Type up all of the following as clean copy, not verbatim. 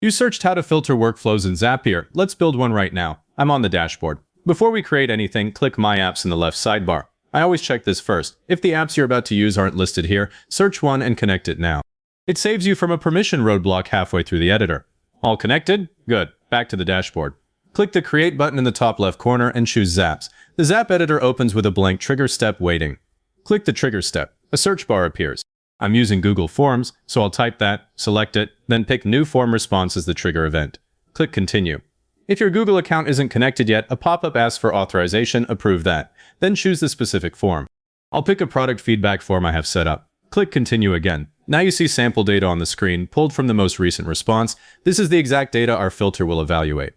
You searched how to filter workflows in Zapier. Let's build one right now. I'm on the dashboard. Before we create anything, click My Apps in the left sidebar. I always check this first. If the apps you're about to use aren't listed here, search one and connect it now. It saves you from a permission roadblock halfway through the editor. All connected? Good. Back to the dashboard. Click the Create button in the top left corner and choose Zaps. The Zap editor opens with a blank trigger step waiting. Click the trigger step. A search bar appears. I'm using Google Forms, so I'll type that, select it, then pick New Form Response as the trigger event. Click Continue. If your Google account isn't connected yet, a pop-up asks for authorization. Approve that. Then choose the specific form. I'll pick a product feedback form I have set up. Click Continue again. Now you see sample data on the screen, pulled from the most recent response. This is the exact data our filter will evaluate.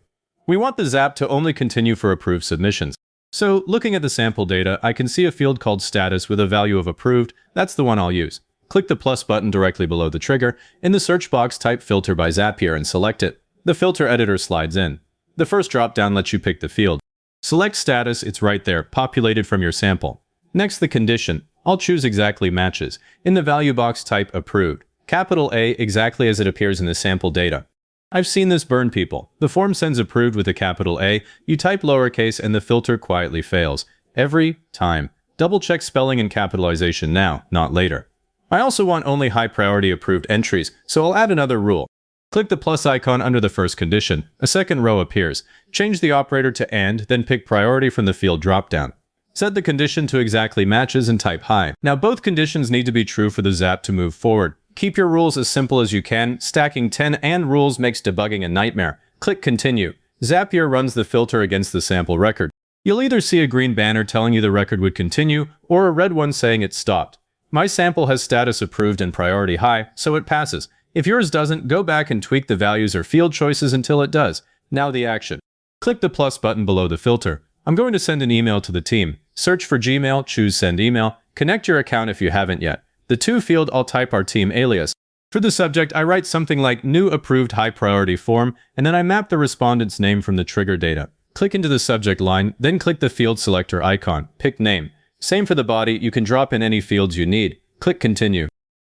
We want the Zap to only continue for approved submissions. So, looking at the sample data, I can see a field called Status with a value of approved. That's the one I'll use. Click the plus button directly below the trigger. In the search box, type Filter by Zapier and select it. The filter editor slides in. The first drop-down lets you pick the field. Select Status, it's right there, populated from your sample. Next, the condition. I'll choose Exactly Matches. In the value box, type Approved. Capital A, exactly as it appears in the sample data. I've seen this burn people. The form sends approved with a capital A, you type lowercase and the filter quietly fails. Every time. Double-check spelling and capitalization now, not later. I also want only high-priority approved entries, so I'll add another rule. Click the plus icon under the first condition. A second row appears. Change the operator to AND, then pick priority from the field dropdown. Set the condition to Exactly Matches and type high. Now both conditions need to be true for the Zap to move forward. Keep your rules as simple as you can. Stacking 10 AND rules makes debugging a nightmare. Click Continue. Zapier runs the filter against the sample record. You'll either see a green banner telling you the record would continue, or a red one saying it stopped. My sample has status approved and priority high, so it passes. If yours doesn't, go back and tweak the values or field choices until it does. Now the action. Click the plus button below the filter. I'm going to send an email to the team. Search for Gmail, choose Send Email. Connect your account if you haven't yet. The to field, I'll type our team alias. For the subject, I write something like New Approved High Priority Form, and then I map the respondent's name from the trigger data. Click into the subject line, then click the field selector icon. Pick Name. Same for the body, you can drop in any fields you need. Click Continue.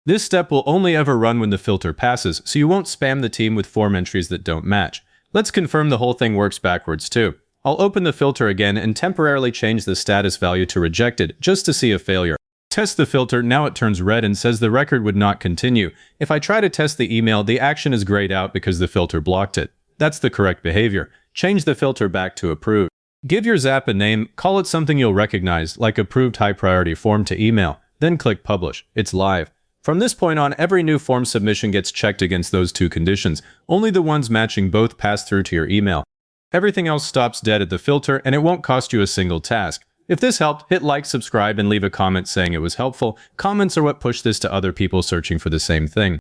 This step will only ever run when the filter passes, so you won't spam the team with form entries that don't match. Let's confirm the whole thing works backwards too. I'll open the filter again and temporarily change the status value to rejected, just to see a failure. Test the filter, now it turns red and says the record would not continue. If I try to test the email, the action is grayed out because the filter blocked it. That's the correct behavior. Change the filter back to approved. Give your Zap a name, call it something you'll recognize, like Approved High Priority Form to email, then click Publish. It's live. From this point on, every new form submission gets checked against those two conditions. Only the ones matching both pass through to your email. Everything else stops dead at the filter, and it won't cost you a single task. If this helped, hit like, subscribe, and leave a comment saying it was helpful. Comments are what push this to other people searching for the same thing.